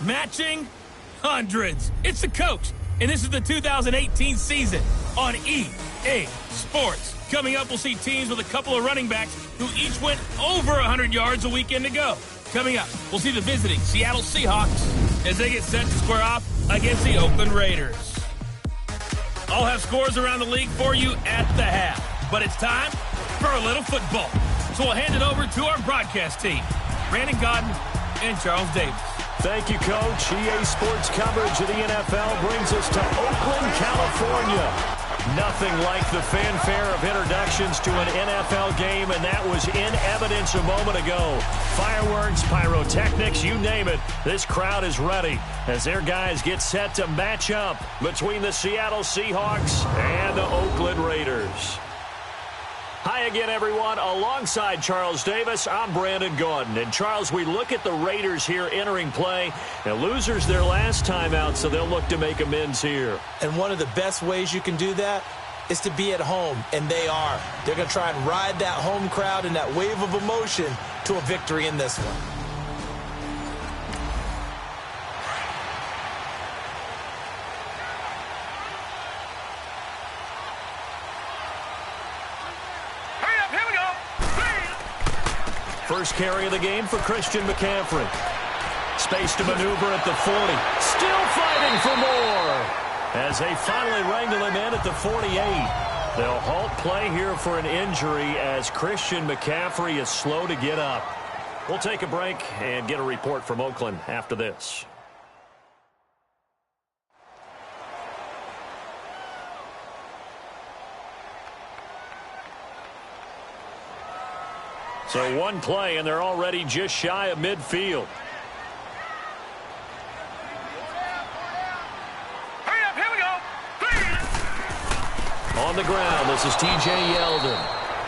matching hundreds. It's the coach, and this is the 2018 season on EA Sports. Coming up, we'll see teams with a couple of running backs who each went over 100 yards a weekend ago. Coming up, we'll see the visiting Seattle Seahawks as they get set to square off against the Oakland Raiders. I'll have scores around the league for you at the half, but it's time for a little football. So we'll hand it over to our broadcast team, Brandon Godden and Charles Davis. Thank you, Coach. EA Sports coverage of the NFL brings us to Oakland, California. Nothing like the fanfare of introductions to an NFL game, and that was in evidence a moment ago. Fireworks, pyrotechnics, you name it. This crowd is ready as their guys get set to match up between the Seattle Seahawks and the Oakland Raiders. Hi again, everyone. Alongside Charles Davis, I'm Brandon Gaudin. And, Charles, we look at the Raiders here entering play. And losers their last time out, so they'll look to make amends here. And one of the best ways you can do that is to be at home, and they are. They're going to try and ride that home crowd and that wave of emotion to a victory in this one. First carry of the game for Christian McCaffrey. Space to maneuver at the 40. Still fighting for more as they finally wrangle him in at the 48. They'll halt play here for an injury as Christian McCaffrey is slow to get up. We'll take a break and get a report from Oakland after this. So one play, and they're already just shy of midfield. Hurry up, here we go. On the ground, this is T.J. Yeldon.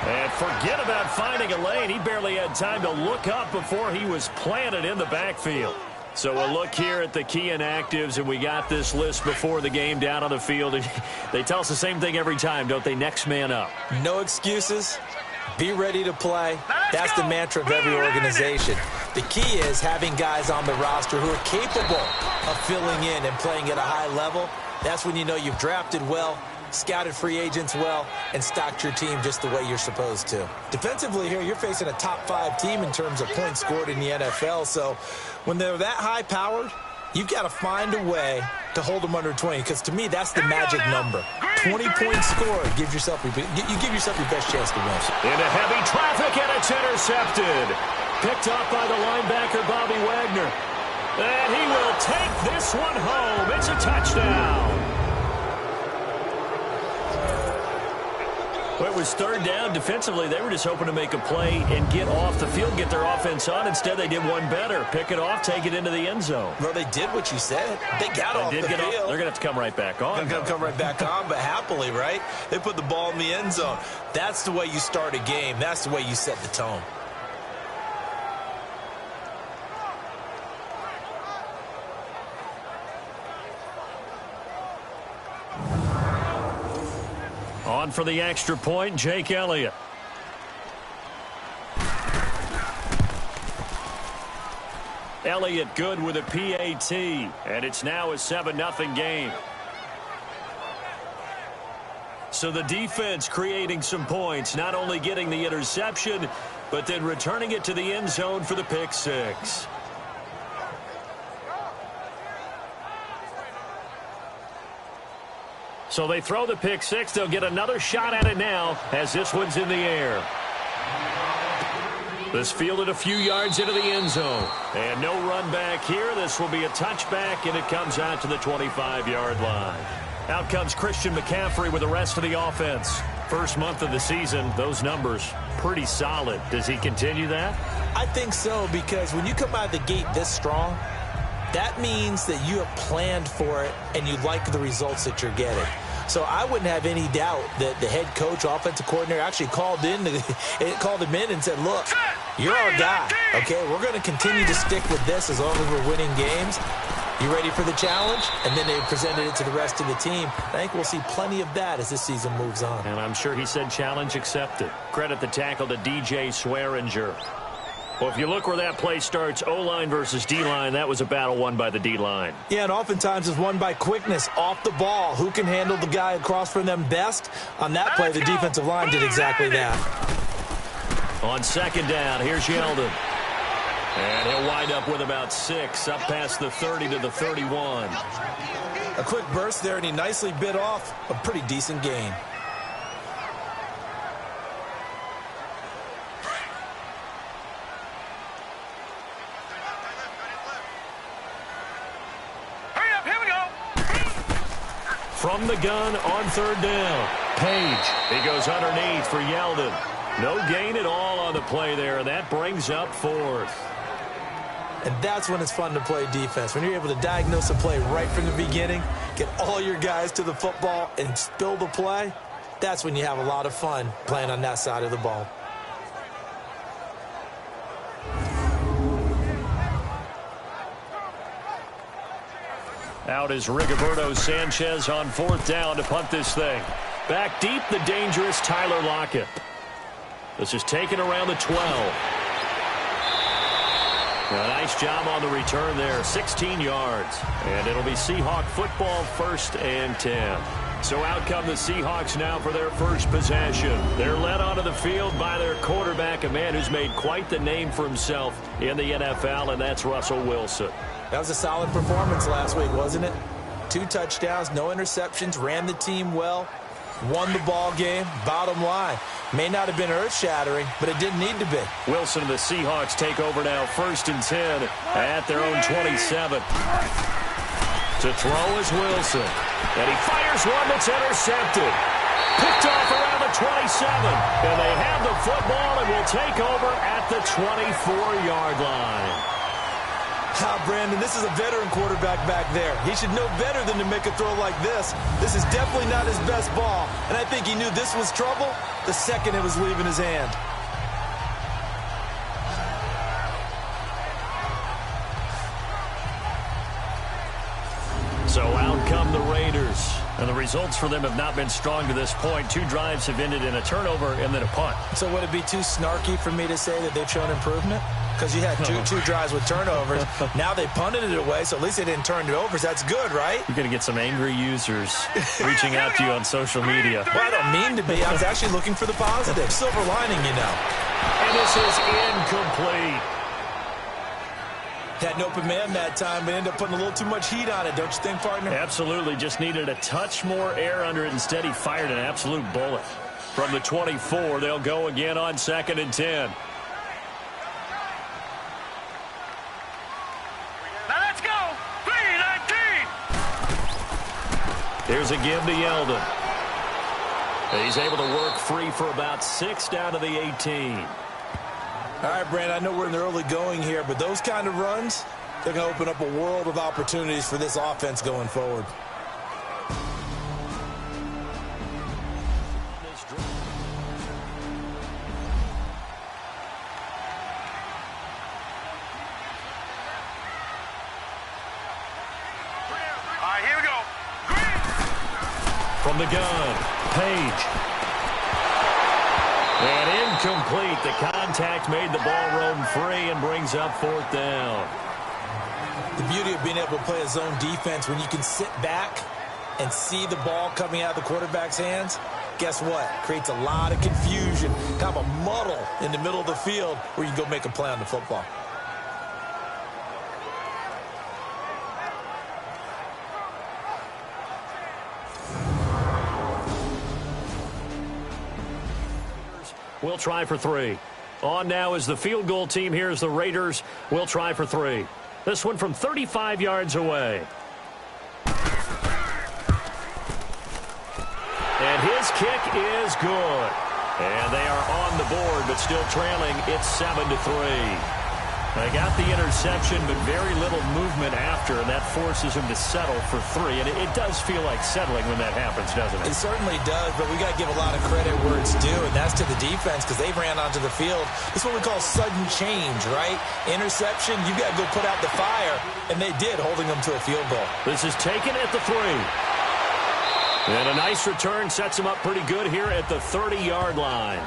And forget about finding a lane. He barely had time to look up before he was planted in the backfield. So a look here at the key inactives, and we got this list before the game down on the field. And they tell us the same thing every time, don't they? Next man up. No excuses. Be ready to play. That's the mantra of every organization. The key is having guys on the roster who are capable of filling in and playing at a high level. That's when you know you've drafted well, scouted free agents well, and stocked your team just the way you're supposed to. Defensively here, you're facing a top 5 team in terms of points scored in the NFL. So when they're that high-powered, you've got to find a way to hold them under 20, because to me, that's the magic number. 20 points scored gives yourself you give yourself your best chance to win. Into heavy traffic, and it's intercepted. Picked up by the linebacker, Bobby Wagner. And he will take this one home. It's a touchdown. Well, it was third down. Defensively, they were just hoping to make a play and get off the field, get their offense on. Instead, they did one better. Pick it off, take it into the end zone. Well, they did what you said. They got off the field. They're going to have to come right back on. They're going to come right back on, but happily, right? They put the ball in the end zone. That's the way you start a game. That's the way you set the tone. On for the extra point, Jake Elliott. Elliott good with a PAT, and it's now a 7-0 game. So the defense creating some points, not only getting the interception, but then returning it to the end zone for the pick six. So they throw the pick six. They'll get another shot at it now as this one's in the air. This fielded a few yards into the end zone. And no run back here. This will be a touchback, and it comes out to the 25-yard line. Out comes Christian McCaffrey with the rest of the offense. First month of the season, those numbers pretty solid. Does he continue that? I think so, because when you come out of the gate this strong, that means that you have planned for it and you like the results that you're getting. So I wouldn't have any doubt that the head coach, offensive coordinator, actually called him in and said, look, you're our guy, okay? We're going to continue to stick with this as long as we're winning games. You ready for the challenge? And then they presented it to the rest of the team. I think we'll see plenty of that as this season moves on. And I'm sure he said challenge accepted. Credit the tackle to DJ Swearinger. Well, if you look where that play starts, O-line versus D-line, that was a battle won by the D-line. Yeah, and oftentimes it's won by quickness off the ball. Who can handle the guy across from them best? On that play, the defensive line did exactly that. On second down, here's Yeldon. And he'll wind up with about 6, up past the 30 to the 31. A quick burst there, and he nicely bit off a pretty decent gain. From the gun on third down, Page. He goes underneath for Yeldon. No gain at all on the play there. That brings up 4th. And that's when it's fun to play defense. When you're able to diagnose a play right from the beginning, get all your guys to the football, and spill the play, that's when you have a lot of fun playing on that side of the ball. Out is Rigoberto Sanchez on 4th down to punt this thing. Back deep, the dangerous Tyler Lockett. This is taken around the 12. A nice job on the return there, 16 yards. And it'll be Seahawk football, 1st and 10. So out come the Seahawks now for their first possession. They're led onto the field by their quarterback, a man who's made quite the name for himself in the NFL, and that's Russell Wilson. That was a solid performance last week, wasn't it? 2 touchdowns, no interceptions, ran the team well, won the ball game. Bottom line, may not have been earth-shattering, but it didn't need to be. Wilson and the Seahawks take over now, 1st and 10 at their own 27. To throw is Wilson. And he fires one that's intercepted. Picked off around the 27. And they have the football and will take over at the 24-yard line. Brandon, this is a veteran quarterback back there. He should know better than to make a throw like this. This is definitely not his best ball, and I think he knew this was trouble the second it was leaving his hand. So out come the Raiders. And the results for them have not been strong to this point. 2 drives have ended in a turnover and then a punt. So would it be too snarky for me to say that they've shown improvement? Because you had two drives with turnovers. Now they punted it away, so at least they didn't turn it over. So that's good, right? You're going to get some angry users reaching out to you on social media. Well, I don't mean to be. I was actually looking for the positive. Silver lining, you know. And this is incomplete. Had an open man that time, but ended up putting a little too much heat on it, don't you think, partner? Absolutely. Just needed a touch more air under it. Instead, he fired an absolute bullet. From the 24, they'll go again on 2nd and 10. Now let's go. 3-19. Here's a give to Yeldon. He's able to work free for about 6 down to the 18. All right, Brandon, I know we're in the early going here, but those kind of runs, they're going to open up a world of opportunities for this offense going forward. All right, here we go. From the gun, Page. And incomplete. The contact made the ball roam free and brings up 4th down. The beauty of being able to play a zone defense when you can sit back and see the ball coming out of the quarterback's hands, guess what? Creates a lot of confusion, kind of a muddle in the middle of the field where you can go make a play on the football. We'll try for 3. On now is the field goal team. Here's the Raiders. We'll try for 3. This one from 35 yards away. And his kick is good. And they are on the board, but still trailing. It's 7-3. They got the interception, but very little movement after, and that forces him to settle for 3. And it does feel like settling when that happens, doesn't it? It certainly does, but we got to give a lot of credit where it's due, and that's to the defense because they ran onto the field. This is what we call sudden change, right? Interception, you got to go put out the fire, and they did, holding them to a field goal. This is taken at the 3. And a nice return sets him up pretty good here at the 30-yard line.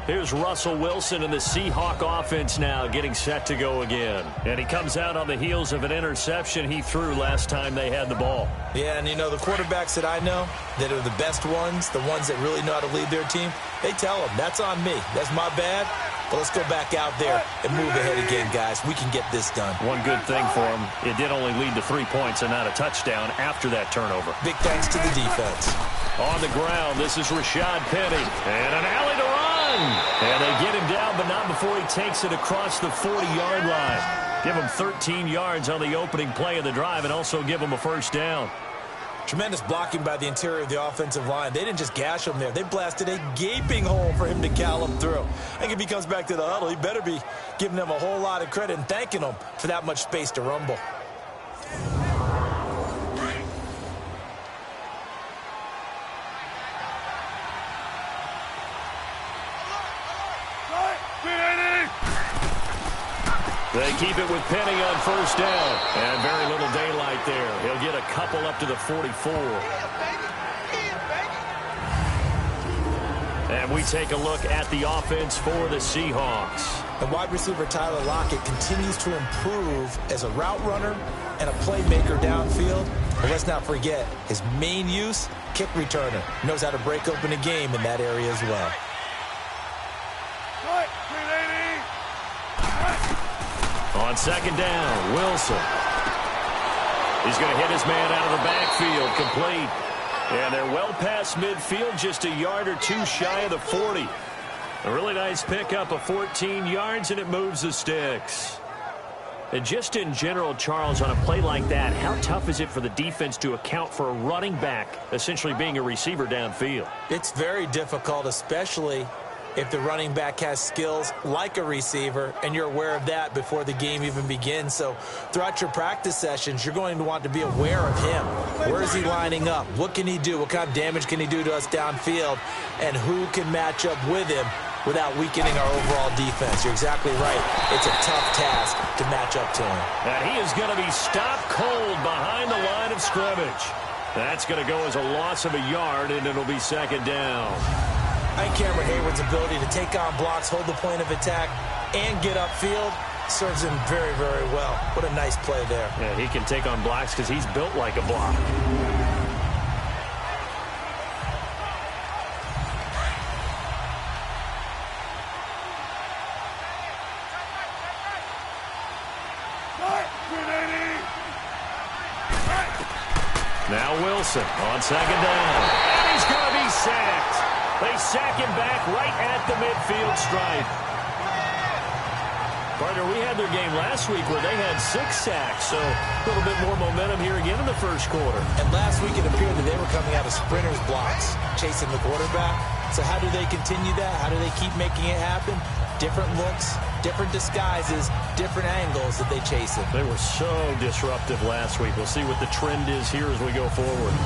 Here's Russell Wilson and the Seahawk offense now getting set to go again. And he comes out on the heels of an interception he threw last time they had the ball. Yeah, and you know, the quarterbacks that I know that are the best ones, the ones that really know how to lead their team, they tell them, that's on me. That's my bad. But let's go back out there and move ahead again, guys. We can get this done. One good thing for him, it did only lead to 3 points and not a touchdown after that turnover. Big thanks to the defense. On the ground, this is Rashad Penny. And an alley to run. And they get him down, but not before he takes it across the 40-yard line. Give him 13 yards on the opening play of the drive and also give him a first down. Tremendous blocking by the interior of the offensive line. They didn't just gash him there. They blasted a gaping hole for him to gallop through. I think if he comes back to the huddle, he better be giving them a whole lot of credit and thanking them for that much space to rumble. They keep it with Penny on first down. And very little daylight there. He'll get a couple up to the 44. And we take a look at the offense for the Seahawks. The wide receiver Tyler Lockett continues to improve as a route runner and a playmaker downfield. But let's not forget his main use, kick returner. Knows how to break open a game in that area as well. On second down, Wilson. He's going to hit his man out of the backfield, complete. And they're well past midfield, just a yard or two shy of the 40. A really nice pickup of 14 yards, and it moves the sticks. And just in general, Charles, on a play like that, how tough is it for the defense to account for a running back essentially being a receiver downfield? It's very difficult, especially if the running back has skills like a receiver, and you're aware of that before the game even begins. So throughout your practice sessions, you're going to want to be aware of him. Where is he lining up? What can he do? What kind of damage can he do to us downfield? And who can match up with him without weakening our overall defense? You're exactly right. It's a tough task to match up to him. And he is going to be stopped cold behind the line of scrimmage. That's going to go as a loss of a yard, and it'll be second down. I think Cameron Hayward's ability to take on blocks, hold the point of attack, and get upfield serves him very, very well. What a nice play there. Yeah, he can take on blocks because he's built like a block. Now Wilson on second down. And he's going to be sacked. They sack him back right at the midfield stripe. Partner, we had their game last week where they had 6 sacks, so a little bit more momentum here again in the first quarter. And last week it appeared that they were coming out of sprinters blocks, chasing the quarterback. So how do they continue that? How do they keep making it happen? Different looks, different disguises, different angles that they chase it. They were so disruptive last week. We'll see what the trend is here as we go forward.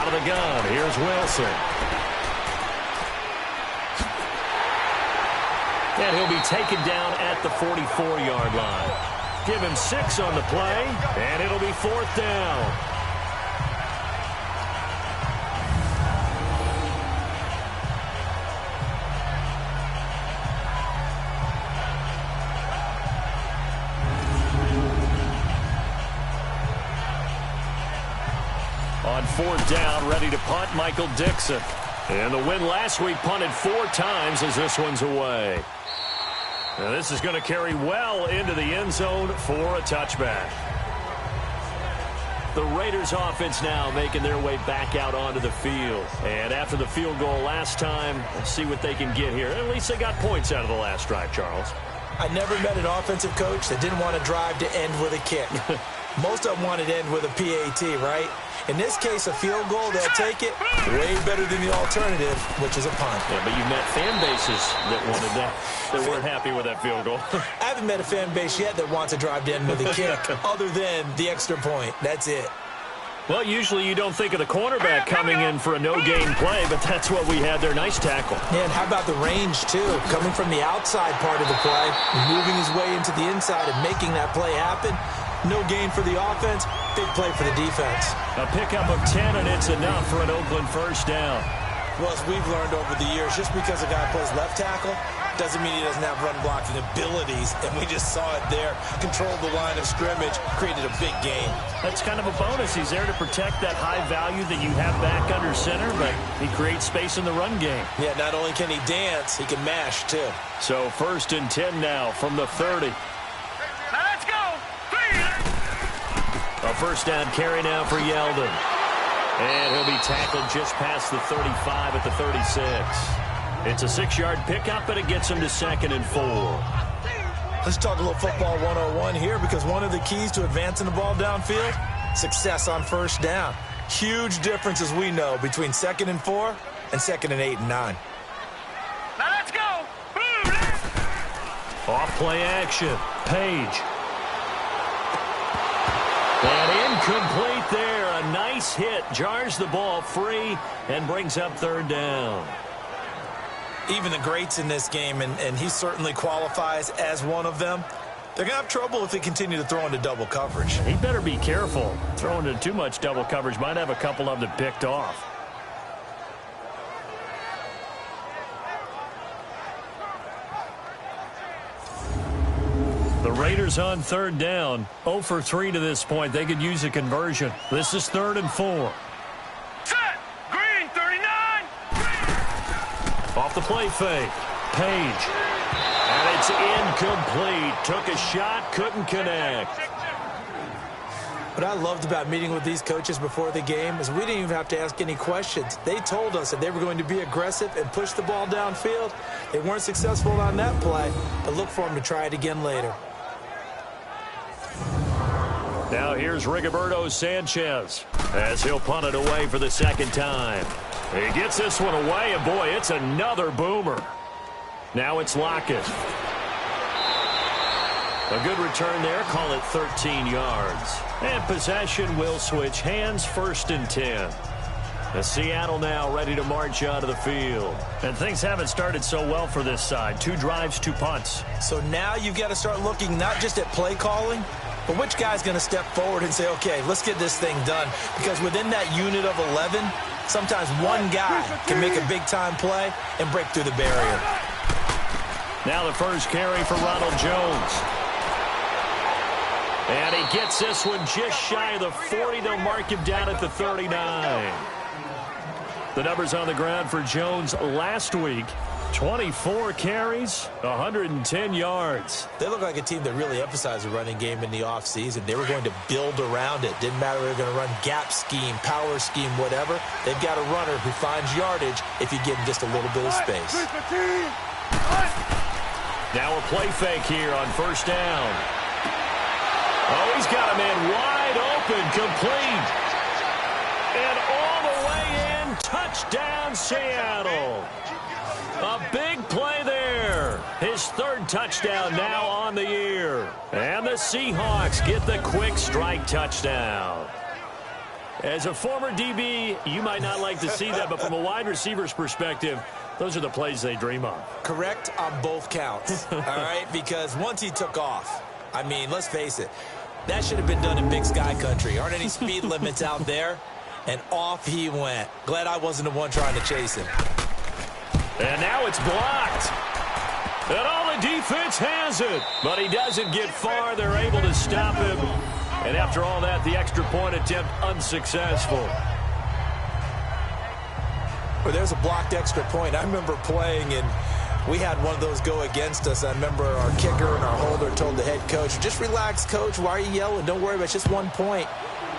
Out of the gun, here's Wilson. And he'll be taken down at the 44-yard line. Give him 6 on the play, and it'll be 4th down. On 4th down, ready to punt, Michael Dixon. And the win last week punted 4 times as this one's away. Now this is going to carry well into the end zone for a touchback. The Raiders offense now making their way back out onto the field. And after the field goal last time, let's see what they can get here. At least they got points out of the last drive, Charles. I never met an offensive coach that didn't want to drive to end with a kick. Most of them wanted to end with a PAT, right? In this case, a field goal, they'll take it way better than the alternative, which is a punt. Yeah, but you met fan bases that wanted that, that weren't happy with that field goal. I haven't met a fan base yet that wants to drive to end with a kick other than the extra point. That's it. Well, usually you don't think of the cornerback coming in for a no-gain play, but that's what we had there. Nice tackle. Yeah, and how about the range, too? Coming from the outside part of the play, moving his way into the inside and making that play happen. No gain for the offense, big play for the defense. A pickup of 10, and it's enough for an Oakland first down. Well, as we've learned over the years, just because a guy plays left tackle doesn't mean he doesn't have run-blocking abilities, and we just saw it there. Controlled the line of scrimmage, created a big gain. That's kind of a bonus. He's there to protect that high value that you have back under center, but he creates space in the run game. Yeah, not only can he dance, he can mash, too. So 1st and 10 now from the 30. Let's go. A first down carry now for Yeldon. And he'll be tackled just past the 35 at the 36. It's a 6-yard pickup, and it gets him to 2nd and 4. Let's talk a little football 101 here, because one of the keys to advancing the ball downfield, success on first down. Huge difference, as we know, between 2nd and 4 and 2nd and 8 and 9. Now let's go. Off play action. Page. And incomplete there. A nice hit. Jars the ball free and brings up 3rd down. Even the greats in this game, and he certainly qualifies as one of them, they're going to have trouble if they continue to throw into double coverage. He better be careful. Throwing into too much double coverage might have a couple of them picked off. The Raiders on 3rd down. 0 for 3 to this point. They could use a conversion. This is 3rd and 4. Set. Green, 39. Off the play fake. Page. And it's incomplete. Took a shot, couldn't connect. What I loved about meeting with these coaches before the game is we didn't even have to ask any questions. They told us that they were going to be aggressive and push the ball downfield. They weren't successful on that play, but look for them to try it again later. Now here's Rigoberto Sanchez as he'll punt it away for the 2nd time. He gets this one away, and boy, it's another boomer. Now it's Lockett. A good return there, call it 13 yards. And possession will switch hands, 1st and 10. As Seattle now ready to march onto the field. And things haven't started so well for this side. 2 drives, 2 punts. So now you've got to start looking not just at play calling, but which guy's going to step forward and say, okay, let's get this thing done. Because within that unit of 11, sometimes one guy can make a big-time play and break through the barrier. Now the first carry for Ronald Jones. And he gets this one just shy of the 40. They'll mark him down at the 39. The numbers on the ground for Jones last week. 24 carries, 110 yards. They look like a team that really emphasized the running game in the offseason. They were going to build around it. Didn't matter if they were going to run gap scheme, power scheme, whatever. They've got a runner who finds yardage if you give him just a little bit of space. Now a play fake here on 1st down. Oh, he's got a man wide open, complete. And all the way in, touchdown Seattle. A big play there. His 3rd touchdown now on the year. And the Seahawks get the quick strike touchdown. As a former DB, you might not like to see that, but from a wide receiver's perspective, those are the plays they dream of. Correct on both counts, all right? Because once he took off, I mean, let's face it, that should have been done in Big Sky country. Aren't any speed limits out there? And off he went. Glad I wasn't the one trying to chase him. And now it's blocked. And all the defense has it. But he doesn't get far. They're able to stop him. And after all that, the extra point attempt unsuccessful. Well, there's a blocked extra point. I remember playing, and we had one of those go against us. I remember our kicker and our holder told the head coach, just relax, coach. Why are you yelling? Don't worry about it. It's just 1 point.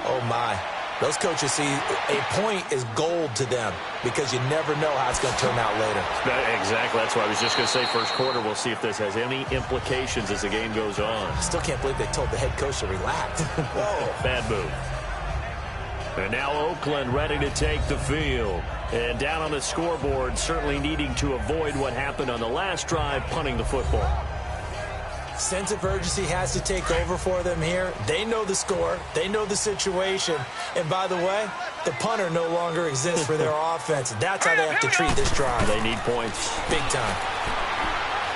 Oh, my. Those coaches see a point is gold to them because you never know how it's going to turn out later. Exactly. That's why I was just going to say first quarter. We'll see if this has any implications as the game goes on. I still can't believe they told the head coach to relax. Whoa. Bad move. And now Oakland ready to take the field. And down on the scoreboard, certainly needing to avoid what happened on the last drive, punting the football. Sense of urgency has to take over for them here. They know the score. They know the situation. And by the way, the punter no longer exists for their offense. That's how they have to treat this drive. They need points. Big time.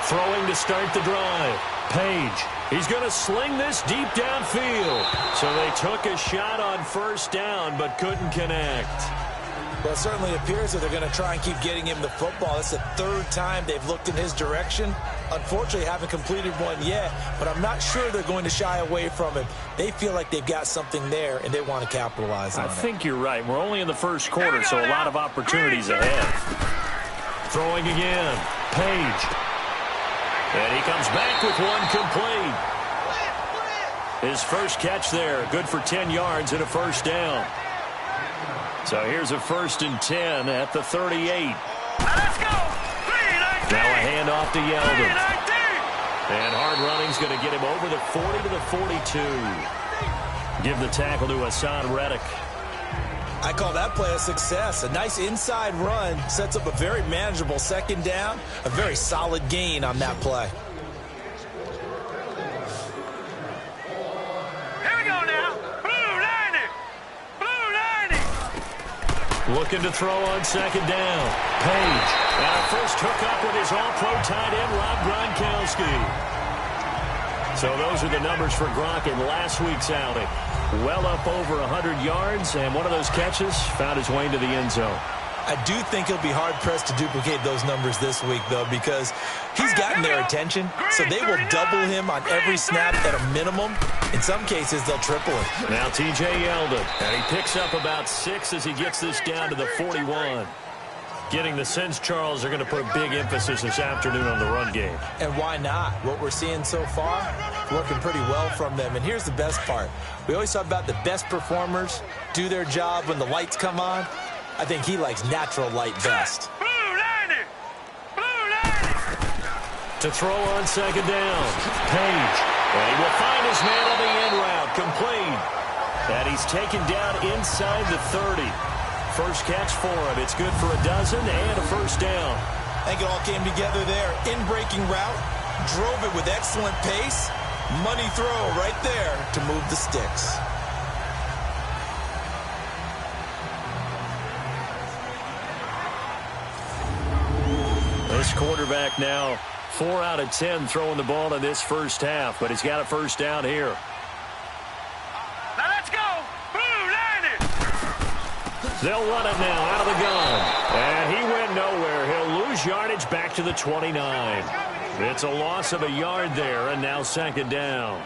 Throwing to start the drive. Page. He's going to sling this deep downfield. So they took a shot on first down but couldn't connect. Well, it certainly appears that they're going to try and keep getting him the football. It's the third time they've looked in his direction. Unfortunately, haven't completed one yet, but I'm not sure they're going to shy away from it. They feel like they've got something there, and they want to capitalize on it. I think you're right. We're only in the first quarter, so a lot of opportunities ahead. Throwing again. Page. And he comes back with one complete. His first catch there, good for 10 yards and a first down. So here's a 1st and 10 at the 38. Let's go. Now a handoff to Yeldon. And hard running's going to get him over the 40 to the 42. Give the tackle to Hassan Reddick. I call that play a success. A nice inside run sets up a very manageable second down. A very solid gain on that play. Looking to throw on second down. Page. And a first hookup with his all-pro tight end, Rob Gronkowski. So those are the numbers for Gronk in last week's outing. Well up over 100 yards, and one of those catches found his way into the end zone. I do think he'll be hard-pressed to duplicate those numbers this week, though, because he's gotten their attention, so they will double him on every snap at a minimum. In some cases, they'll triple it. Now T.J. Yeldon, and he picks up about 6 as he gets this down to the 41. Getting the sense, Charles, are going to put a big emphasis this afternoon on the run game. And why not? What we're seeing so far, working pretty well from them. And here's the best part. We always talk about the best performers do their job when the lights come on. I think he likes natural light best. To throw on second down. Page. And he will find his man on the end route. Complete. And he's taken down inside the 30. First catch for him. It's good for a dozen and a first down. I think it all came together there. In-breaking route. Drove it with excellent pace. Money throw right there to move the sticks. This quarterback now 4 out of 10 throwing the ball in this first half, but he's got a first down here. Now let's go. They'll run it now out of the gun. And he went nowhere. He'll lose yardage back to the 29. It's a loss of a yard there, and now second down.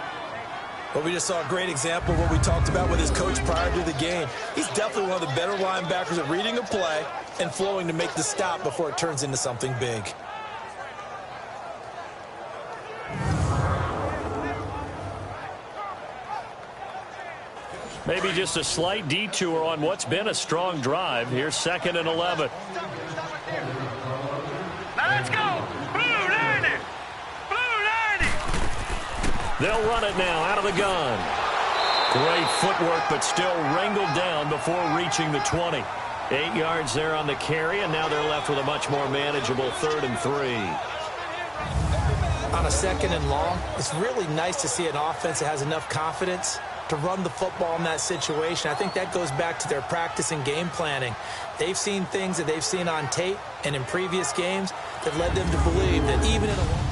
Well, we just saw a great example of what we talked about with his coach prior to the game. He's definitely one of the better linebackers at reading a play and flowing to make the stop before it turns into something big. Maybe just a slight detour on what's been a strong drive. Here's 2nd and 11. Now let's go. Blue 90. Blue 90. They'll run it now out of the gun. Great footwork, but still wrangled down before reaching the 20. 8 yards there on the carry, and now they're left with a much more manageable 3rd and 3. On a 2nd and long, it's really nice to see an offense that has enough confidence to run the football in that situation. I think that goes back to their practice and game planning. They've seen things that they've seen on tape and in previous games that led them to believe that even in a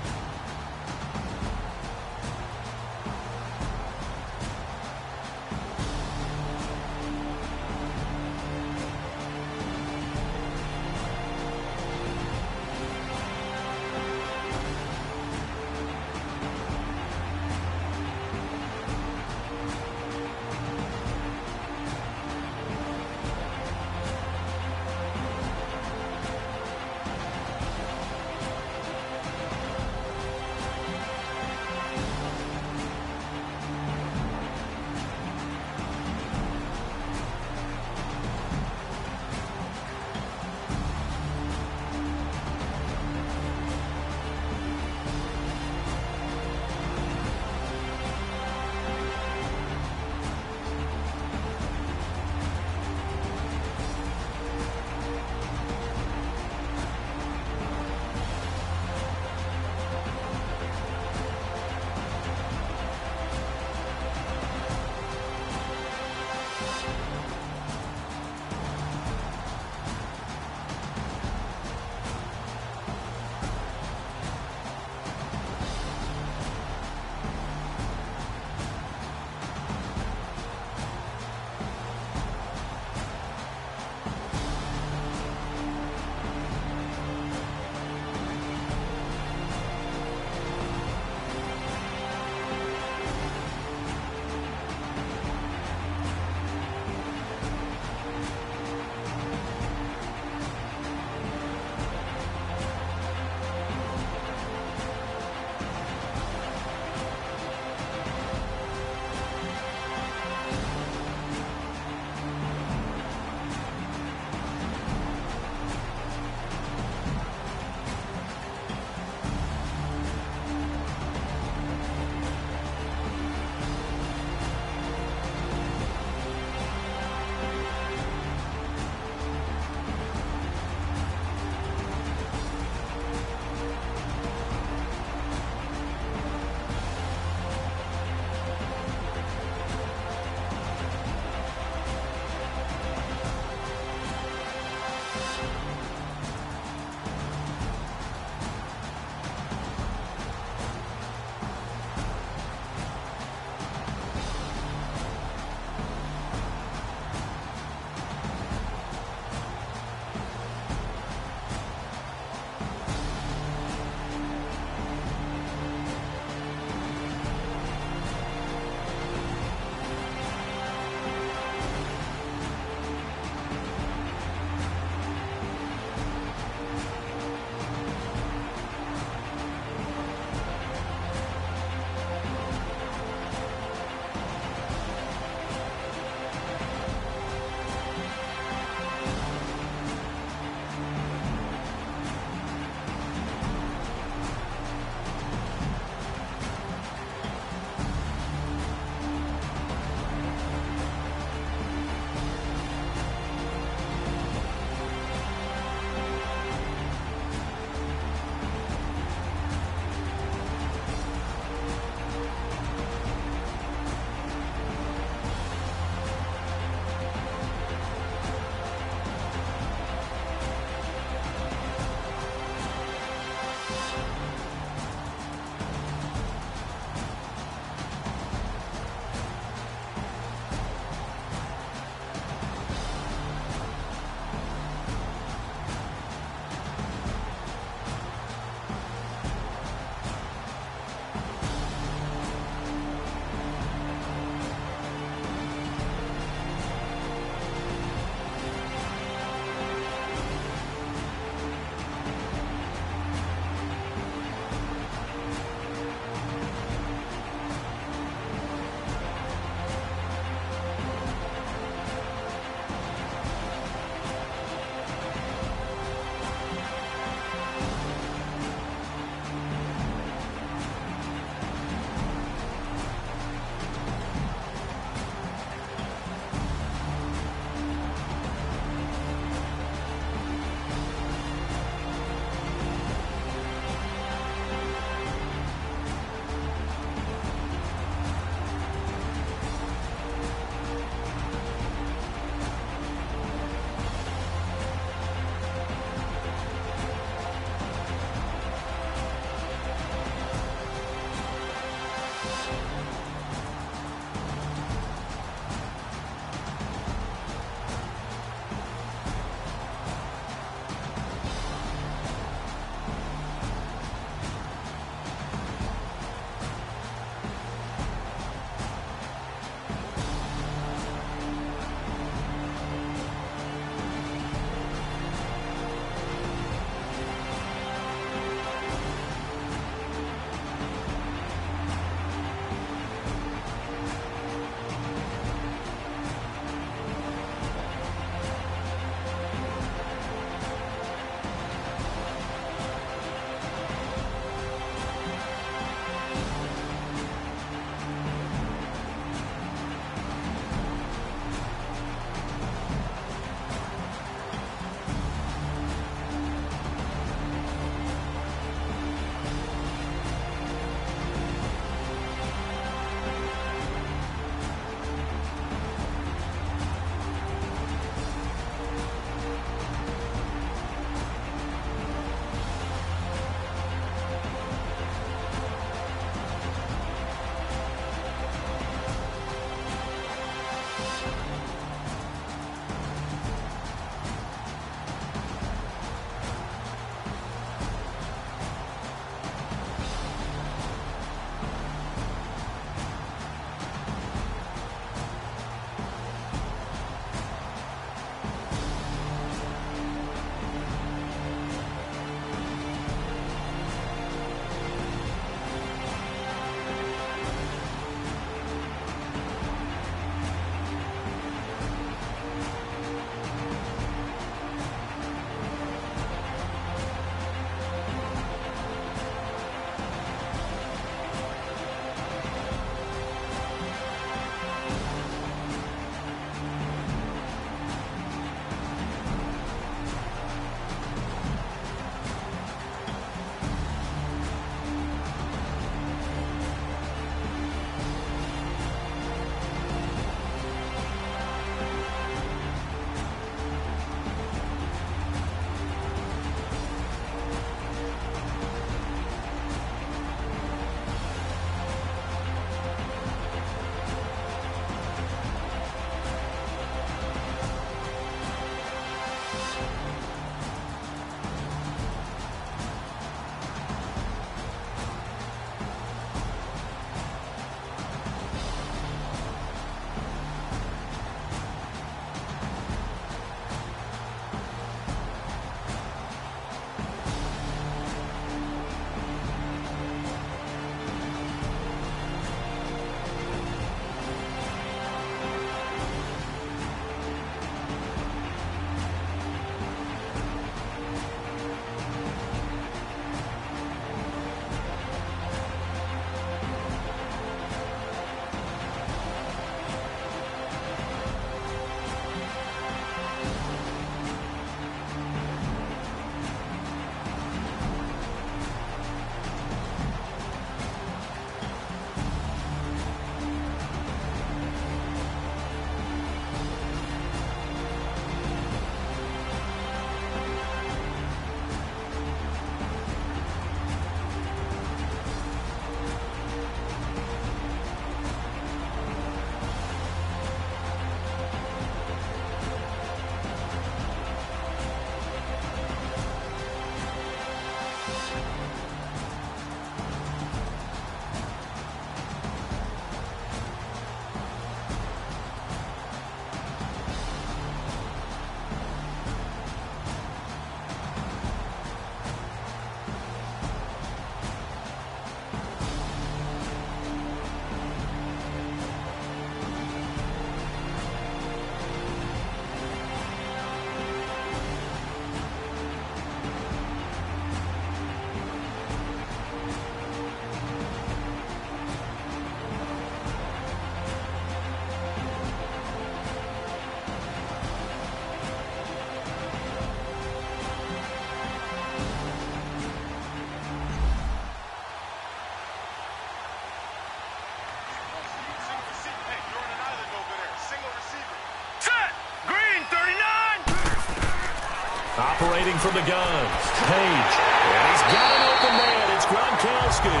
Operating from the guns, Page. And he's got an open man. It's Gronkowski.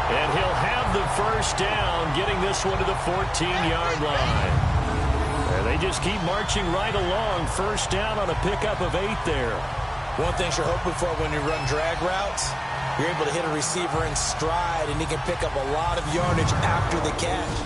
And he'll have the first down, getting this one to the 14-yard line. And they just keep marching right along. First down on a pickup of 8 there. One thing you're hoping for when you run drag routes, you're able to hit a receiver in stride, and he can pick up a lot of yardage after the catch.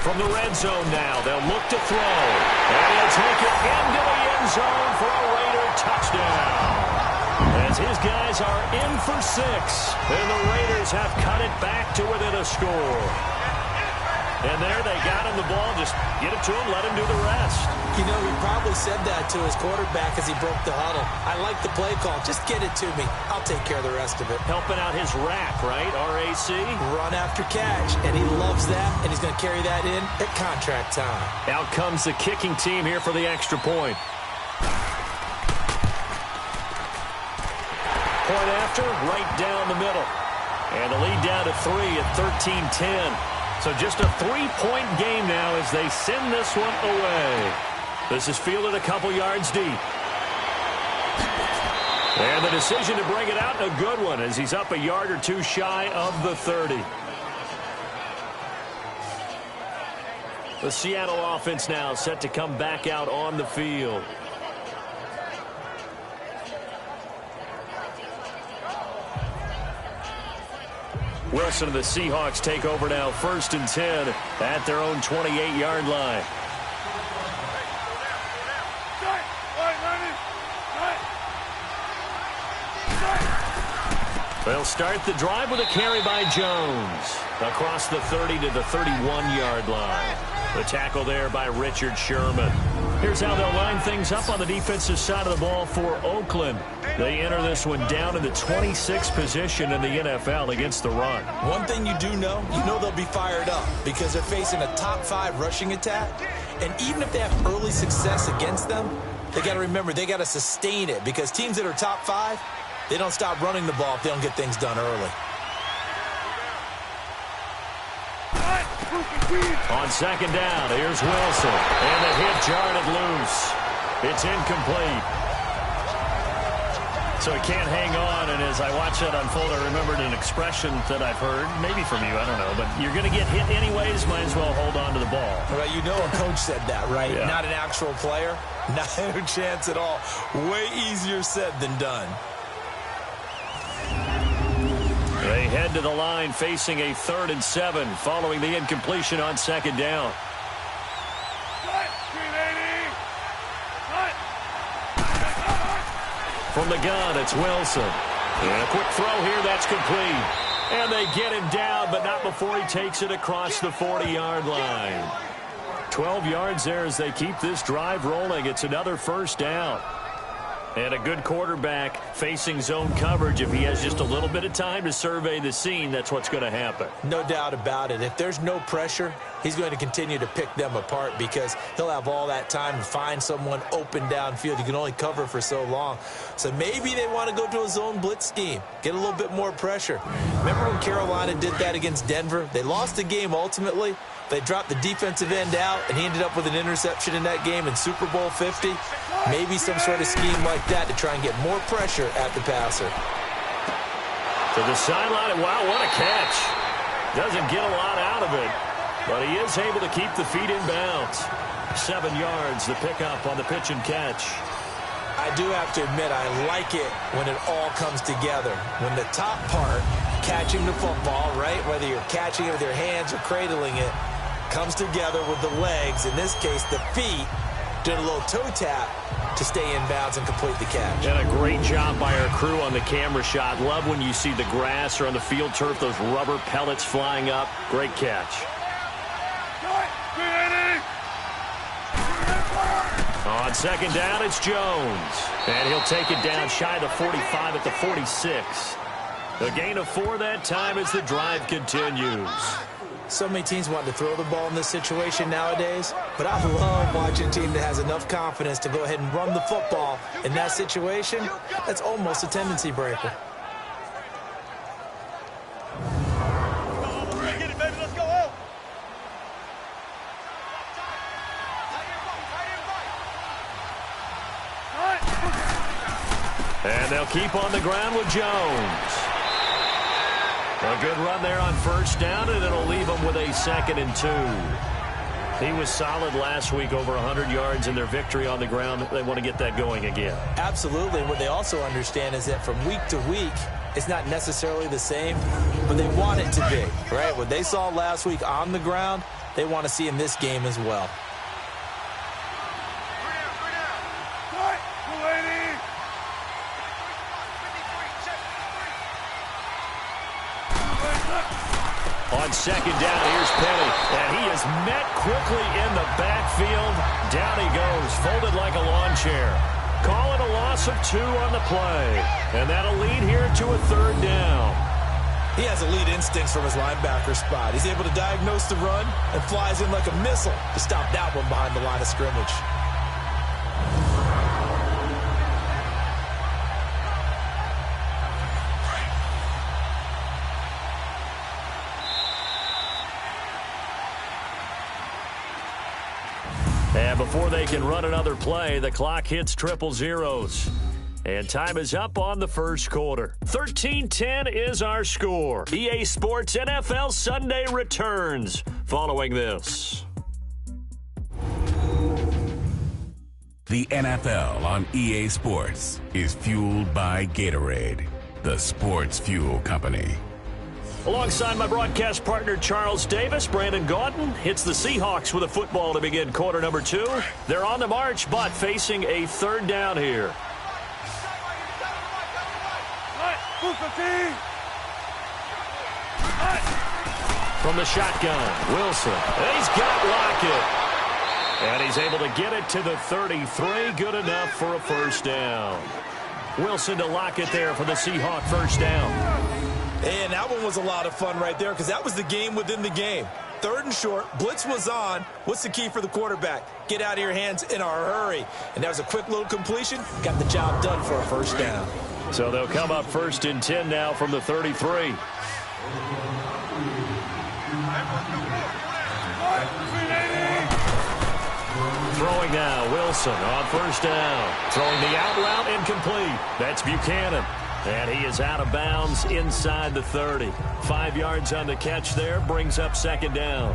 From the red zone now, they'll look to throw. And he'll take it into the end zone for a Raider touchdown. As his guys are in for 6. And the Raiders have cut it back to within a score. And there they got him the ball. Just get it to him, let him do the rest. You know, he probably said that to his quarterback as he broke the huddle. I like the play call. Just get it to me. I'll take care of the rest of it. Helping out his rack, right? RAC? Run after catch. And he loves that, and he's going to carry that in at contract time. Out comes the kicking team here for the extra point. Point after, right down the middle. And the lead down to 3 at 13-10. So just a 3-point game now as they send this one away. This is fielded a couple yards deep. And the decision to bring it out, a good one, as he's up a yard or two shy of the 30. The Seattle offense now set to come back out on the field. Wilson and the Seahawks take over now, 1st and 10 at their own 28-yard line. They'll start the drive with a carry by Jones across the 30 to the 31-yard line. The tackle there by Richard Sherman. Here's how they'll line things up on the defensive side of the ball for Oakland. They enter this one down in the 26th position in the NFL against the run. One thing you do know, they'll be fired up because they're facing a top 5 rushing attack. And even if they have early success against them, they got to remember they got to sustain it because teams that are top 5, they don't stop running the ball if they don't get things done early. On 2nd down, here's Wilson. And the hit jarred loose. It's incomplete. So he can't hang on, and as I watch that unfold, I remembered an expression that I've heard, maybe from you, I don't know, but you're going to get hit anyways, might as well hold on to the ball. Right, a coach said that, right? Yeah. Not an actual player. Not a chance at all. Way easier said than done. They head to the line facing a 3rd and 7 following the incompletion on 2nd down. From the gun, it's Wilson. And a quick throw here, that's complete. And they get him down, but not before he takes it across the 40-yard line. 12 yards there as they keep this drive rolling. It's another 1st down. And a good quarterback facing zone coverage. If he has just a little bit of time to survey the scene, that's what's going to happen. No doubt about it. If there's no pressure, he's going to continue to pick them apart because he'll have all that time to find someone open downfield. You can only cover for so long. So maybe they want to go to a zone blitz scheme, get a little bit more pressure. Remember when Carolina did that against Denver? They lost the game ultimately. They dropped the defensive end out, and he ended up with an interception in that game in Super Bowl 50. Maybe some sort of scheme like that to try and get more pressure at the passer. To the sideline, wow, what a catch. Doesn't get a lot out of it, but he is able to keep the feet in bounds. 7 yards, the pickup on the pitch and catch. I do have to admit, I like it when it all comes together. When the top part, catching the football, right, whether you're catching it with your hands or cradling it, comes together with the legs, in this case the feet, doing a little toe tap to stay in bounds and complete the catch. And a great job by our crew on the camera shot. Love when you see the grass or on the field turf, those rubber pellets flying up. Great catch. On 2nd down, it's Jones. And he'll take it down shy of the 45 at the 46. A gain of 4 that time as the drive continues. So many teams want to throw the ball in this situation nowadays, but I love watching a team that has enough confidence to go ahead and run the football. In that situation, that's almost a tendency breaker. And they'll keep on the ground with Jones. A good run there on 1st down, and it'll leave them with a 2nd and 2. He was solid last week, over 100 yards in their victory on the ground. They want to get that going again. Absolutely. What they also understand is that from week to week, it's not necessarily the same, but they want it to be, right? What they saw last week on the ground, they want to see in this game as well. On 2nd down, here's Penny, and he is met quickly in the backfield. Down he goes, folded like a lawn chair. Call it a loss of 2 on the play, and that'll lead here to a 3rd down. He has elite instincts from his linebacker spot. He's able to diagnose the run and flies in like a missile to stop that one behind the line of scrimmage. before they can run another play, the clock hits triple zeros. And time is up on the first quarter. 13-10 is our score. EA Sports NFL Sunday returns following this. The NFL on EA Sports is fueled by Gatorade, the sports fuel company. Alongside my broadcast partner, Charles Davis, Brandon Gaudin hits the Seahawks with a football to begin quarter number 2. They're on the march, but facing a third down here. From the shotgun, Wilson. He's got Lockett. And he's able to get it to the 33. Good enough for a first down. Wilson to Lockett there for the Seahawk first down. And that one was a lot of fun right there because that was the game within the game. Third and short, blitz was on. What's the key for the quarterback? Get out of your hands in a hurry. And that was a quick little completion. Got the job done for a first down. So they'll come up 1st and 10 now from the 33. Throwing now, Wilson on first down. Throwing the out route incomplete. That's Buchanan. And he is out of bounds inside the 30. 5 yards on the catch there, brings up second down.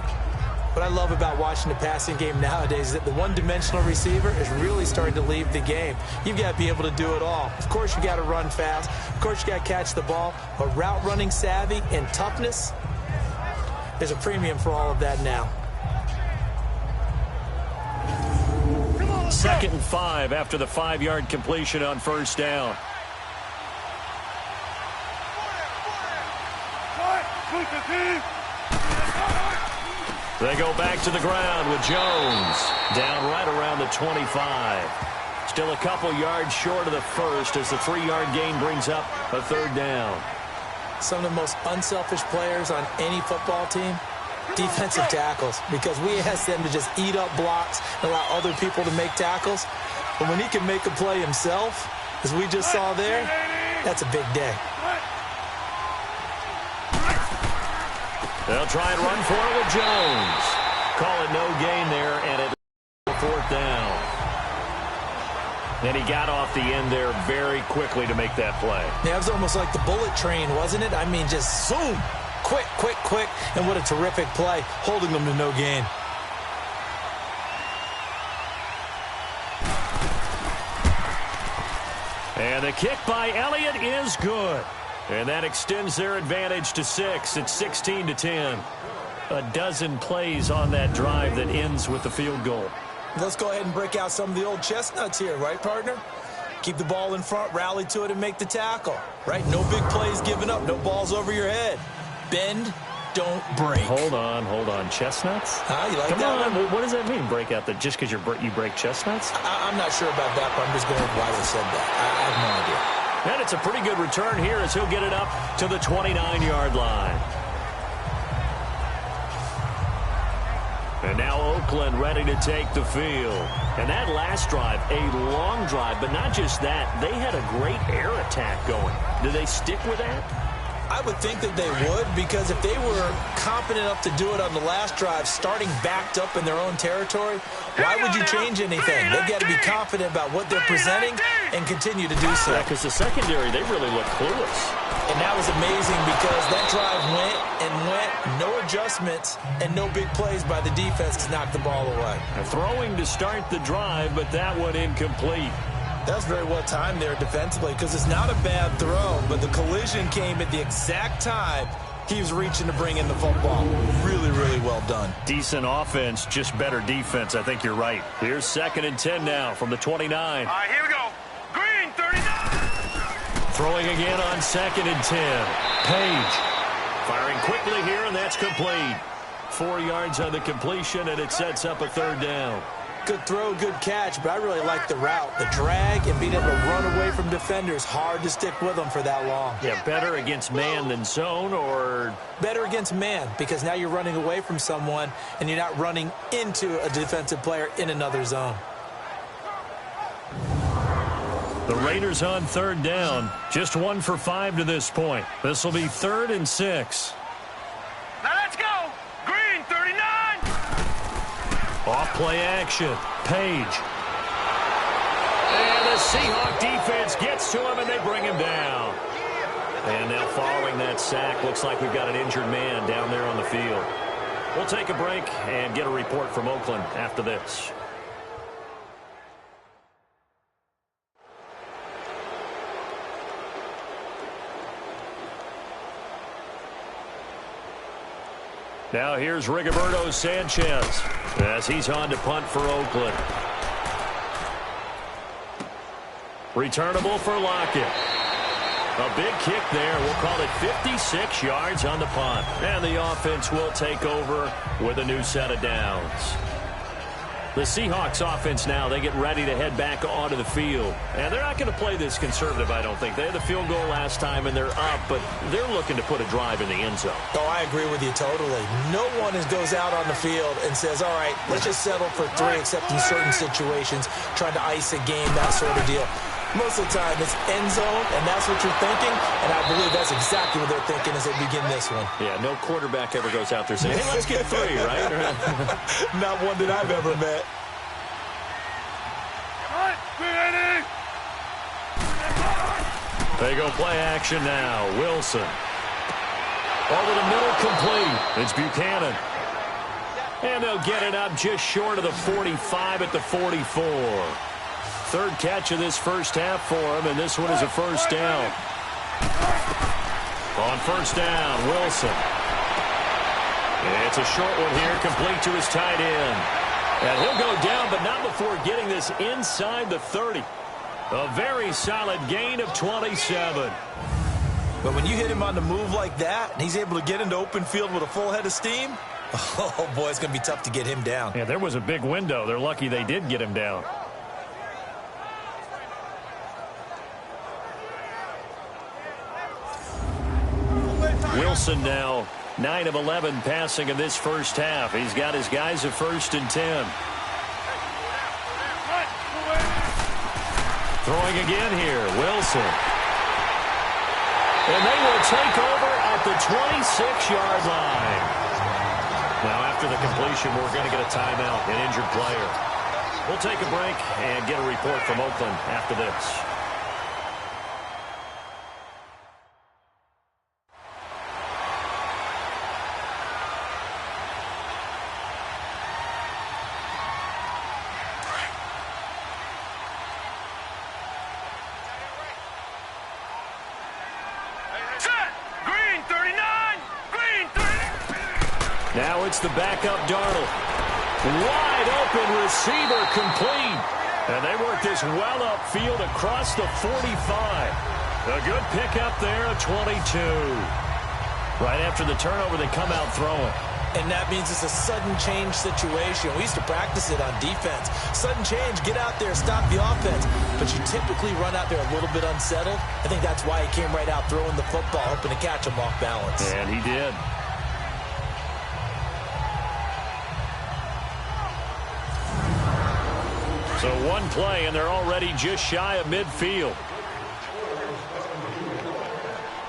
What I love about watching the passing game nowadays is that the one-dimensional receiver is really starting to leave the game. You've got to be able to do it all. Of course, you got to run fast. Of course, you got to catch the ball. But route running savvy and toughness, there's a premium for all of that now. 2nd and 5 after the 5-yard completion on first down. They go back to the ground with Jones down right around the 25. Still a couple yards short of the first as the 3-yard gain brings up a third down. Some of the most unselfish players on any football team, defensive tackles, because we ask them to just eat up blocks and allow other people to make tackles. But when he can make a play himself, as we just saw there, that's a big day. They'll try and run for it with Jones. Call it no gain there, and it 4th down. And he got off the end there very quickly to make that play. Yeah, it was almost like the bullet train, wasn't it? I mean, just zoom. Quick, quick, quick. And what a terrific play, holding them to no gain. And the kick by Elliott is good. And that extends their advantage to 6. It's 16-10. A dozen plays on that drive that ends with the field goal. Let's go ahead and break out some of the old chestnuts here, right, partner? Keep the ball in front, rally to it, and make the tackle, right? No big plays given up, no balls over your head. Bend, don't break. Hold on. Chestnuts? You like Come that on. one? What does that mean, break out the just because you break chestnuts? I'm not sure about that, but I'm just going with why they said that. I have no idea. And it's a pretty good return here as he'll get it up to the 29-yard line. And now Oakland ready to take the field. And that last drive, a long drive, but not just that. They had a great air attack going. Do they stick with that? I would think that they would, because if they were confident enough to do it on the last drive, starting backed up in their own territory, why would you change anything? They've got to be confident about what they're presenting and continue to do so. Yeah, because the secondary, they really look clueless. And that was amazing because that drive went, no adjustments, and no big plays by the defense to knock the ball away. Throwing to start the drive, but that one incomplete. That was very well timed there defensively because it's not a bad throw, but the collision came at the exact time he was reaching to bring in the football. Really, really well done. Decent offense, just better defense. I think you're right. Here's 2nd and 10 now from the 29. All right, here we go. Green, 39. Throwing again on 2nd and 10. Page firing quickly here, and that's complete. 4 yards on the completion, and it sets up a third down. Good throw, good catch, but I really like the route. The drag and being able to run away from defenders, hard to stick with them for that long. Yeah, better against man than zone, or? Better against man, because now you're running away from someone and you're not running into a defensive player in another zone. The Raiders on third down. Just 1 for 5 to this point. This will be 3rd and 6. Now let's go. Green, 39. Off Play action. Page. And the Seahawks defense gets to him, and they bring him down. And now following that sack, looks like we've got an injured man down there on the field. We'll take a break and get a report from Oakland after this. Now here's Rigoberto Sanchez as he's on to punt for Oakland. Returnable for Lockett. A big kick there. We'll call it 56 yards on the punt. And the offense will take over with a new set of downs. The Seahawks offense now, they get ready to head back onto the field. And they're not going to play this conservative, I don't think. They had the field goal last time, and they're up, but they're looking to put a drive in the end zone. Oh, I agree with you totally. No one goes out on the field and says, all right, let's just settle for 3, except in certain situations, trying to ice a game, that sort of deal. Most of the time, it's end zone, and that's what you're thinking, and I believe that's exactly what they're thinking as they begin this one. Yeah, no quarterback ever goes out there saying, hey, let's get 3, right? Not one that I've ever met. They go play action now. Wilson. Over the middle, complete. It's Buchanan. And they'll get it up just short of the 45 at the 44. Third catch of this first half for him, and this one is a first down. On first down, Wilson. It's a short one here, complete to his tight end. And he'll go down, but not before getting this inside the 30. A very solid gain of 27. But when you hit him on the move like that, and he's able to get into open field with a full head of steam, oh, boy, it's going to be tough to get him down. Yeah, there was a big window. They're lucky they did get him down. Wilson now 9 of 11 passing in this first half. He's got his guys at 1st and 10. Throwing again here, Wilson. And they will take over at the 26-yard line. Now after the completion, we're going to get a timeout, an injured player. We'll take a break and get a report from Oakland after this. Now it's the backup Darnold. Wide open receiver complete. And they work this well upfield across the 45. A good pickup there of 22. Right after the turnover, they come out throwing. And that means it's a sudden change situation. We used to practice it on defense. Sudden change, get out there, stop the offense. But you typically run out there a little bit unsettled. I think that's why he came right out throwing the football, hoping to catch him off balance. And he did. So one play, and they're already just shy of midfield.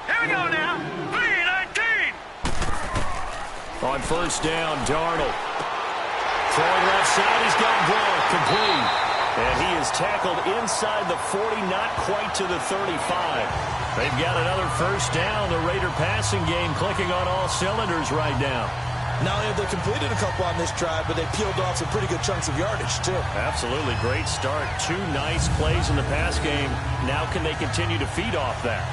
Here we go now. 3-19. On first down, Darnold. Throwing left side, he's got Gronk complete. And he is tackled inside the 40, not quite to the 35. They've got another first down. The Raider passing game clicking on all cylinders right now. Not only have they completed a couple on this drive, but they peeled off some pretty good chunks of yardage, too. Absolutely. Great start. 2 nice plays in the pass game. Now can they continue to feed off that?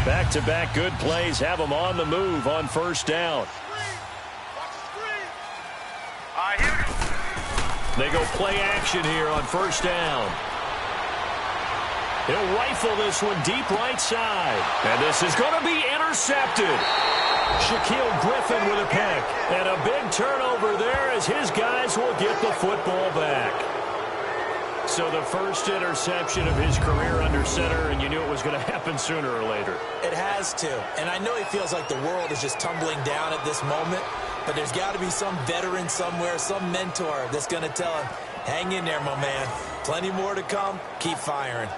Back-to-back good plays have them on the move on first down. They go play action here on first down. He'll rifle this one deep right side. And this is going to be intercepted. Shaquille Griffin with a pick. And a big turnover there as his guys will get the football back. So the first interception of his career under center, and you knew it was going to happen sooner or later. It has to. And I know he feels like the world is just tumbling down at this moment. But there's got to be some veteran somewhere, some mentor that's going to tell him, hang in there, my man. Plenty more to come. Keep firing.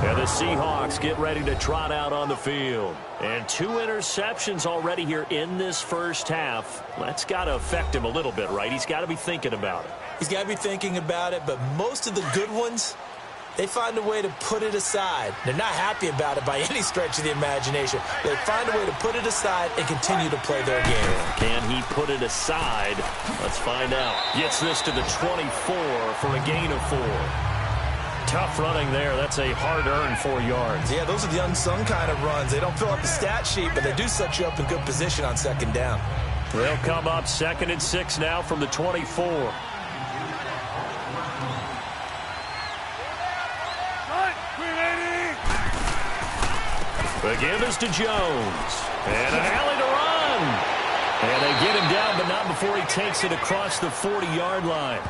And the Seahawks get ready to trot out on the field. And 2 interceptions already here in this first half. That's got to affect him a little bit, right? He's got to be thinking about it. He's got to be thinking about it, but most of the good ones, they find a way to put it aside. They're not happy about it by any stretch of the imagination. They find a way to put it aside and continue to play their game. Can he put it aside? Let's find out. Gets this to the 24 for a gain of 4. Tough running there. That's a hard-earned 4 yards. Yeah, those are the unsung kind of runs. They don't fill up the stat sheet, but they do set you up in good position on second down. They'll come up 2nd and 6 now from the 24. The give is to Jones. And an alley to run. And they get him down, but not before he takes it across the 40-yard line.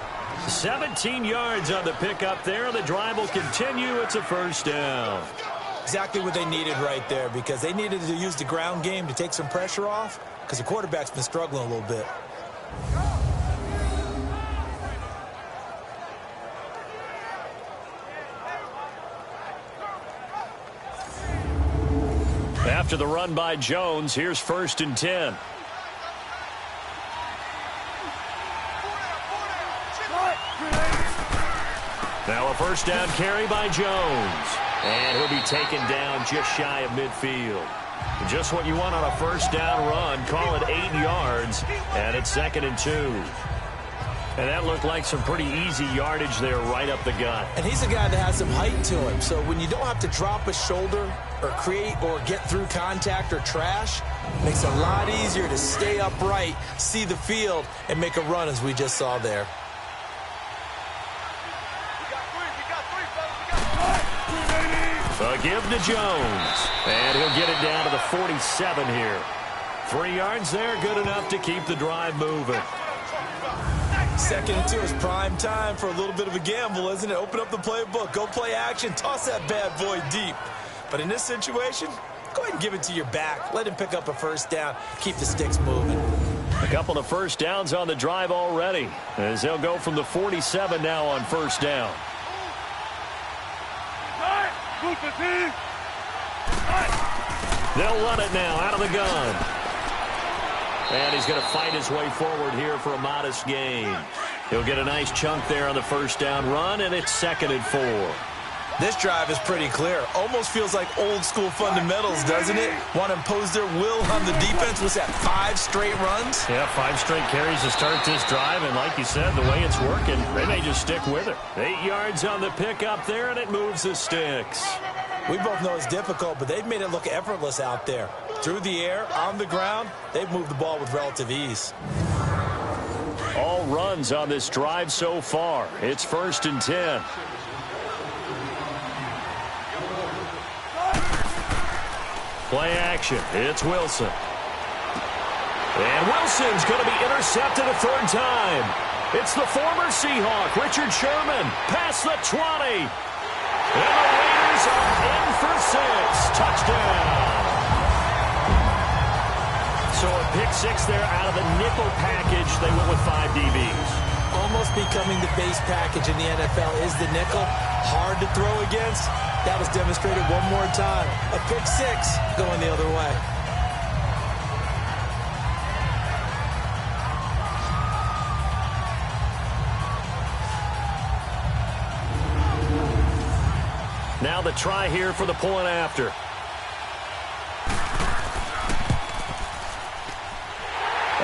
17 yards on the pickup there. The drive will continue. It's a first down. Exactly what they needed right there, because they needed to use the ground game to take some pressure off, because the quarterback's been struggling a little bit. After the run by Jones, here's 1st and 10. Now a first down carry by Jones. And he'll be taken down just shy of midfield. Just what you want on a first down run. Call it 8 yards. And it's 2nd and 2. And that looked like some pretty easy yardage there right up the gut. And he's a guy that has some height to him. So when you don't have to drop a shoulder or create or get through contact or trash, it makes it a lot easier to stay upright, see the field, and make a run as we just saw there. A give to Jones. And he'll get it down to the 47 here. 3 yards there, good enough to keep the drive moving. 2nd and 2 is prime time for a little bit of a gamble, isn't it? Open up the playbook, go play action, toss that bad boy deep. But in this situation, go ahead and give it to your back. Let him pick up a first down. Keep the sticks moving. A couple of first downs on the drive already, as they'll go from the 47 now on first down. They'll run it now out of the gun. And he's going to fight his way forward here for a modest gain. He'll get a nice chunk there on the first down run, and it's 2nd and 4. This drive is pretty clear. Almost feels like old school fundamentals, doesn't it? Want to impose their will on the defense. What's that, 5 straight runs? Yeah, 5 straight carries to start this drive, and like you said, the way it's working, they may just stick with it. 8 yards on the pickup there, and it moves the sticks. We both know it's difficult, but they've made it look effortless out there. Through the air, on the ground, they've moved the ball with relative ease. All runs on this drive so far. It's 1st and 10. Play action. It's Wilson. And Wilson's going to be intercepted a 3rd time. It's the former Seahawk, Richard Sherman, past the 20. And the Raiders are in for 6. Touchdown. So a pick 6 there out of the nickel package. They went with 5 DBs. Almost becoming the base package in the NFL is the nickel. Hard to throw against. That was demonstrated one more time. A pick 6 going the other way. Now the try here for the point after.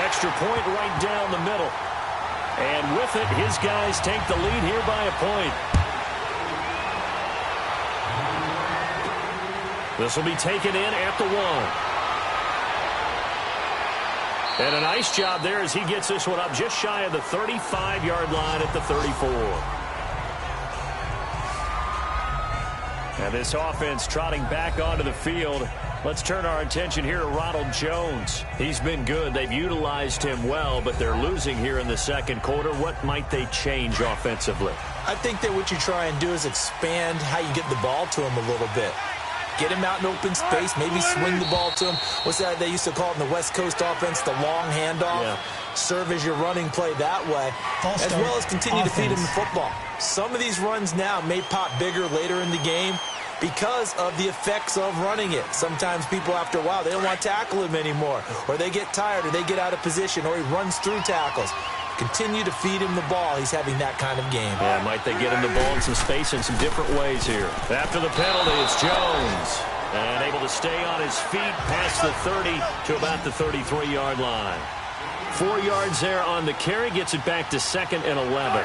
Extra point right down the middle. And with it, his guys take the lead here by a point. This will be taken in at the 1. And a nice job there as he gets this one up just shy of the 35-yard line at the 34. And this offense trotting back onto the field. Let's turn our attention here to Ronald Jones. He's been good. They've utilized him well, but they're losing here in the 2nd quarter. What might they change offensively? I think that what you try and do is expand how you get the ball to him a little bit. Get him out in open space, maybe swing the ball to him. What's that they used to call it in the West Coast offense, the long handoff? Yeah. Serve as your running play that way, as well as continue to feed him the football. Some of these runs now may pop bigger later in the game because of the effects of running it. Sometimes people, after a while, they don't want to tackle him anymore, or they get tired, or they get out of position, or he runs through tackles. Continue to feed him the ball. He's having that kind of game. Yeah, might they get him the ball in some space in some different ways here. After the penalty, it's Jones. And able to stay on his feet past the 30 to about the 33-yard line. 4 yards there on the carry. Gets it back to 2nd and 11.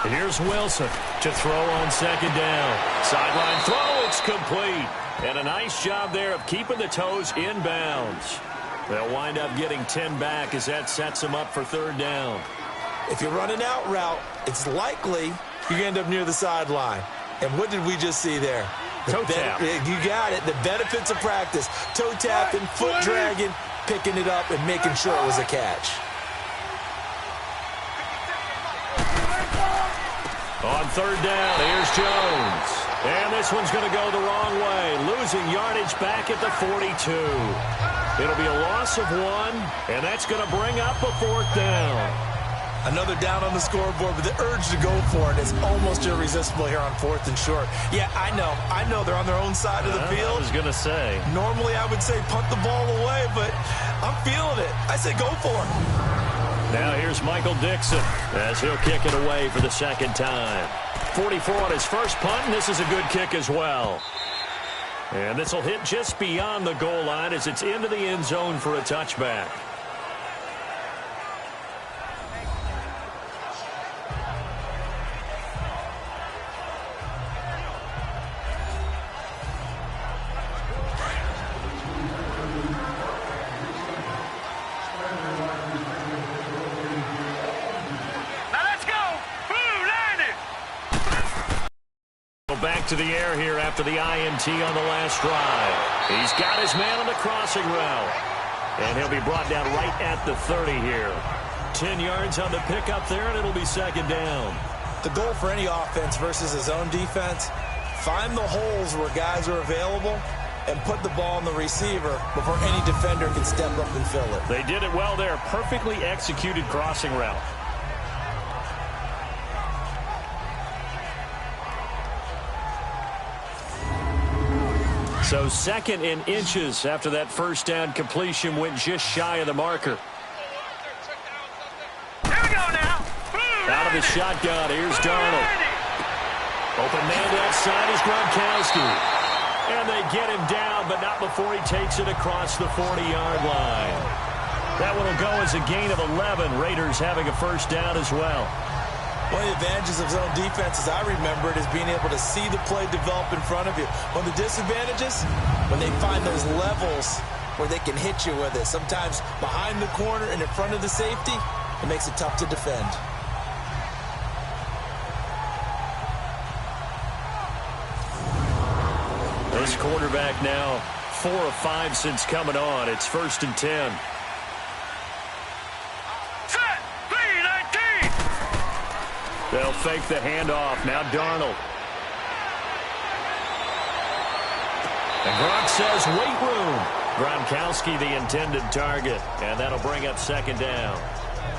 And here's Wilson to throw on 2nd down. Sideline throw. It's complete. And a nice job there of keeping the toes in bounds. They'll wind up getting 10 back as that sets them up for 3rd down. If you're running out route, it's likely you end up near the sideline. And what did we just see there? Toe tap. You got it. The benefits of practice. Toe tapping, foot dragging, picking it up, and making sure it was a catch. On 3rd down, here's Jones. And this one's going to go the wrong way. Losing yardage back at the 42. It'll be a loss of 1, and that's going to bring up a 4th down. Another down on the scoreboard, but the urge to go for it is almost irresistible here on 4th and short. Yeah, I know they're on their own side of the field. I was going to say. Normally I would say punt the ball away, but I'm feeling it. I say go for it. Now here's Michael Dixon as he'll kick it away for the 2nd time. 44 on his first punt, and this is a good kick as well. And this will hit just beyond the goal line as it's into the end zone for a touchback. Back to the air here after the INT on the last drive. He's got his man on the crossing route. And he'll be brought down right at the 30 here. 10 yards on the pickup there, and it'll be 2nd down. The goal for any offense versus his own defense, find the holes where guys are available and put the ball on the receiver before any defender can step up and fill it. They did it well there. Perfectly executed crossing route. So 2nd and inches after that first down completion went just shy of the marker. Here we go now. Out of the shotgun, here's Darnold. Open man outside is Gronkowski. And they get him down, but not before he takes it across the 40-yard line. That one will go as a gain of 11. Raiders having a first down as well. One of the advantages of zone defense, as I remember it, is being able to see the play develop in front of you. One of the disadvantages, when they find those levels where they can hit you with it. Sometimes behind the corner and in front of the safety, it makes it tough to defend. This quarterback now 4 of 5 since coming on. It's 1st and 10. They'll fake the handoff. Now Darnold. And Gronk says wait room. Gronkowski the intended target. And that'll bring up 2nd down.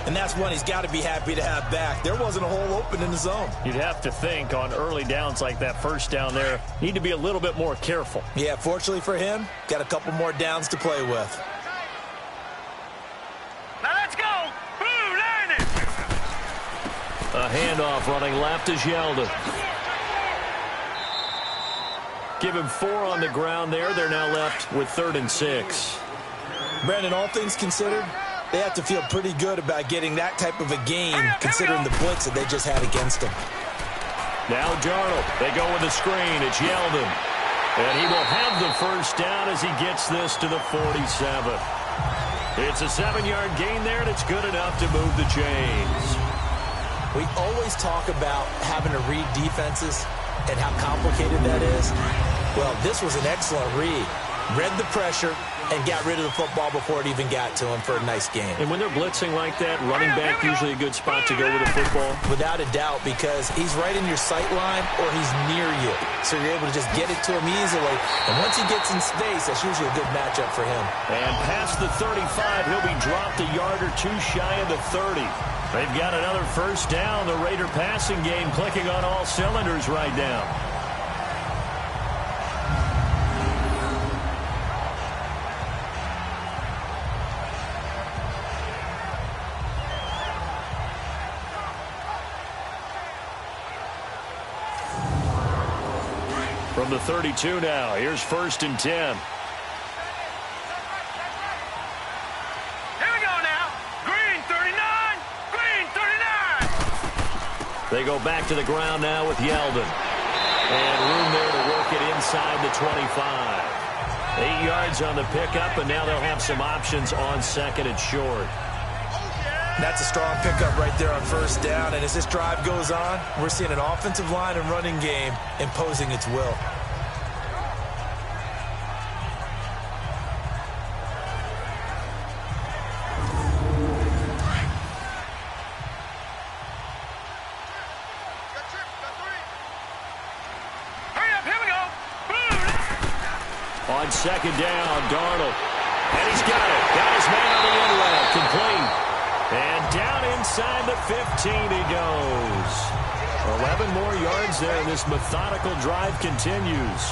And that's one he's got to be happy to have back. There wasn't a hole open in the zone. You'd have to think on early downs like that first down there, need to be a little bit more careful. Yeah, fortunately for him, got a couple more downs to play with. Now let's go. A handoff running left is Yeldon. Give him 4 on the ground there. They're now left with 3rd and 6. Brandon, all things considered, they have to feel pretty good about getting that type of a gain considering the blitz that they just had against them. Now Darnold. They go with the screen. It's Yeldon. And he will have the first down as he gets this to the 47. It's a 7-yard gain there, and it's good enough to move the chains. We always talk about having to read defenses and how complicated that is. Well, this was an excellent read. read the pressure, and got rid of the football before it even got to him for a nice gain. And when they're blitzing like that, running back usually a good spot to go with the football? Without a doubt, because he's right in your sight line or he's near you. So you're able to just get it to him easily. And once he gets in space, that's usually a good matchup for him. And past the 35, he'll be dropped a yard or two shy of the 30. They've got another first down. The Raider passing game clicking on all cylinders right now. From the 32 now, here's 1st and 10. Here we go now. Green 39. Green 39. They go back to the ground now with Yeldon. And room there to work it inside the 25. 8 yards on the pickup, and now they'll have some options on 2nd and short. That's a strong pickup right there on 1st down. And as this drive goes on, we're seeing an offensive line and running game imposing its will. Hurry up, here we go. On 2nd down, Darnold. And he's got it. Got his man on the end route. Complete. And down inside the 15 he goes. 11 more yards there, and this methodical drive continues.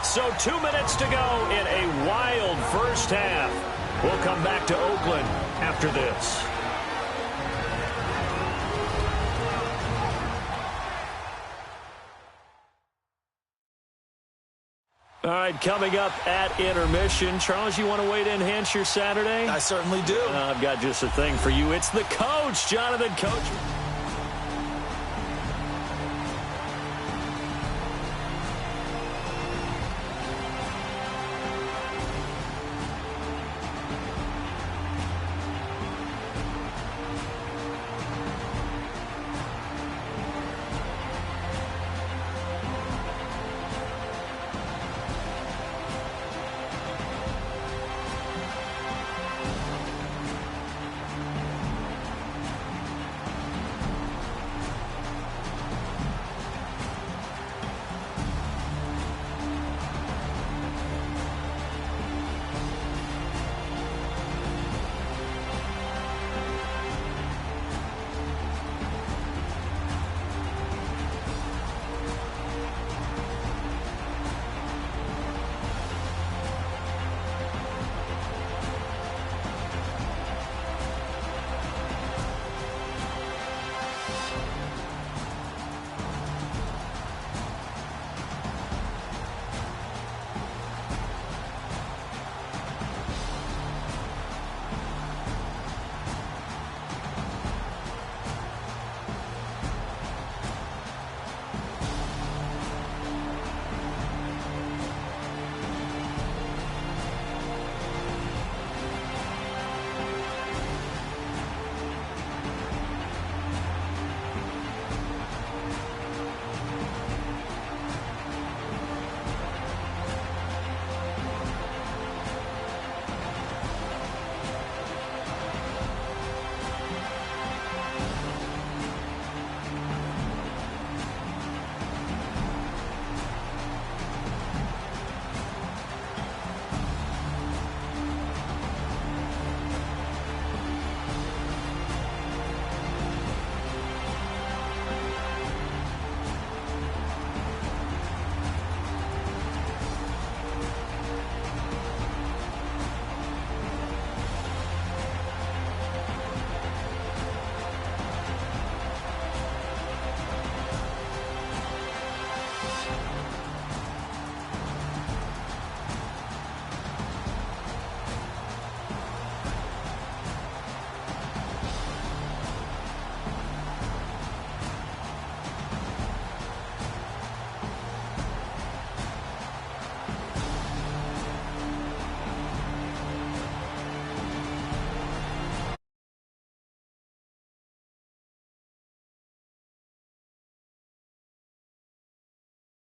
So 2 minutes to go in a wild first half. We'll come back to Oakland after this. All right, coming up at intermission. Charles, you want to wait to enhance your Saturday? I certainly do. I've got just a thing for you. It's the coach, Jonathan Coach.